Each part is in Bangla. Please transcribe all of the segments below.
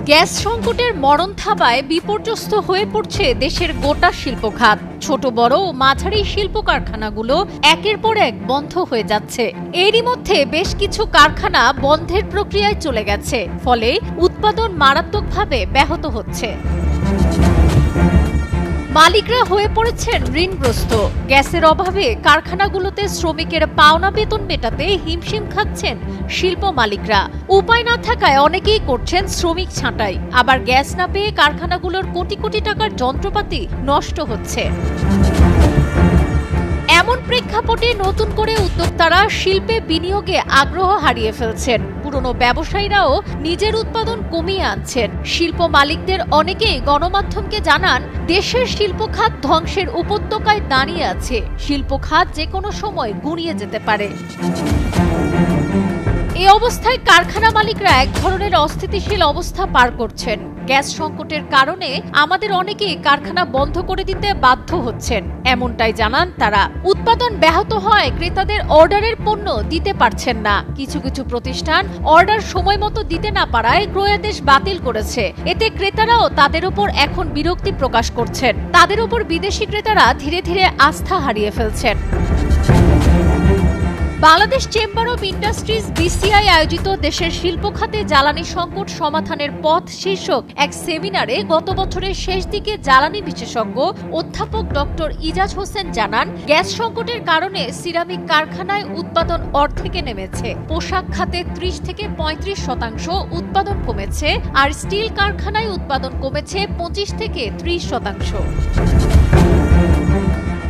গ্যাস সংকটের মরণ থাবায় বিপর্যস্ত হয়ে পড়ছে দেশের গোটা শিল্প খাত। ছোট বড় ও মাঝারি শিল্প কারখানাগুলো একের পর এক বন্ধ হয়ে যাচ্ছে। এরই মধ্যে বেশ কিছু কারখানা বন্ধের প্রক্রিয়ায় চলে গেছে, ফলে উৎপাদন মারাত্মকভাবে ব্যাহত হচ্ছে। মালিকরা হয়ে পড়েছেন ঋণগ্রস্ত। গ্যাসের অভাবে কারখানাগুলোতে শ্রমিকের পাওনা বেতন মেটাতে হিমশিম খাচ্ছেন শিল্প মালিকরা। উপায় না থাকায় অনেকেই করছেন শ্রমিক ছাঁটাই। আবার গ্যাস না পেয়ে কারখানাগুলোর কোটি কোটি টাকার যন্ত্রপাতি নষ্ট হচ্ছে। এমন প্রেক্ষাপটে নতুন করে উদ্যোক্তারা শিল্পে বিনিয়োগে আগ্রহ হারিয়ে ফেলছেন। পুরনো ব্যবসায়ীরাও নিজের উৎপাদন কমিয়ে আনছেন। শিল্প মালিকদের অনেকেই গণমাধ্যমকে জানান, দেশের শিল্প খাত ধ্বংসের উপত্যকায় দাঁড়িয়ে আছে। শিল্প খাত যে কোনো সময় গুঁড়িয়ে যেতে পারে। এই অবস্থায় কারখানা মালিকরা এক ধরনের অস্থিতিশীল অবস্থা পার করছেন। গ্যাস সংকটের কারণে আমাদের অনেকেই কারখানা বন্ধ করে দিতে বাধ্য হচ্ছেন, এমনটাই জানান তারা। উৎপাদন ব্যাহত হয় ক্রেতাদের অর্ডারের পণ্য দিতে পারছেন না। কিছু কিছু প্রতিষ্ঠান অর্ডার সময় মতো দিতে না পারায় ক্রয়াদেশ বাতিল করেছে। এতে ক্রেতারাও তাদের উপর এখন বিরক্তি প্রকাশ করছেন। তাদের উপর বিদেশি ক্রেতারা ধীরে ধীরে আস্থা হারিয়ে ফেলছেন। Bangladesh chamber of industries BCI আয়োজিত দেশের শিল্প খাতে জ্বালানি সংকট সমাধানের পথ শীর্ষক এক সেমিনারে গত বছরের শেষ দিকে জ্বালানি বিশেষজ্ঞ অধ্যাপক ডক্টর ইজাজ হোসেন জানান, গ্যাস সংকটের কারণে সিরামিক কারখানায় উৎপাদন অর্ধেকে নেমেছে। পোশাক খাতে 30 থেকে 35% উৎপাদন কমেছে, আর স্টিল কারখানায় উৎপাদন কমেছে 25 থেকে 30%।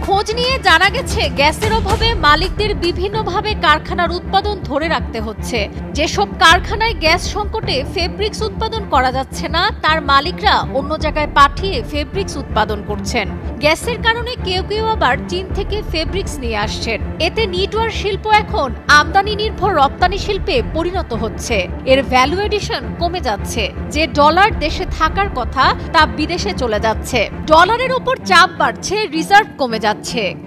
খোঁজ নিয়ে জানা গেছে, গ্যাসের অভাবে মালিকদের বিভিন্নভাবে কারখানার উৎপাদন ধরে রাখতে হচ্ছে। যেসব কারখানায় গ্যাস সংকটে ফেব্রিক্স উৎপাদন করা যাচ্ছে না, তার মালিকরা অন্য জায়গায় পাঠিয়ে ফেব্রিক্স উৎপাদন করছেন। গ্যাসের কারণে কেউ কেউ আবার চীন থেকে ফেব্রিক্স নিয়ে আসছেন। এতে নিটওয়ার শিল্প এখন আমদানি নির্ভর রপ্তানি শিল্পে পরিণত হচ্ছে। এর ভ্যালু এডিশন কমে যাচ্ছে। যে ডলার দেশে থাকার কথা তা বিদেশে চলে যাচ্ছে। ডলারের উপর চাপ বাড়ছে, রিজার্ভ কমে যাচ্ছে।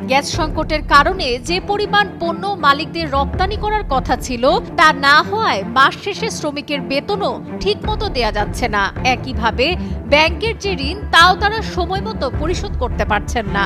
গ্যাস সংকটের কারণে যে পরিমাণ পণ্য মালিকদের রপ্তানি করার কথা ছিল তা না হওয়ায় মাস শেষে শ্রমিকের বেতনও ঠিকমতো দেয়া যাচ্ছে না। একইভাবে ব্যাংকের যে ঋণ তাও তারা সময় মতো পরিশোধ করতে পারছেন না।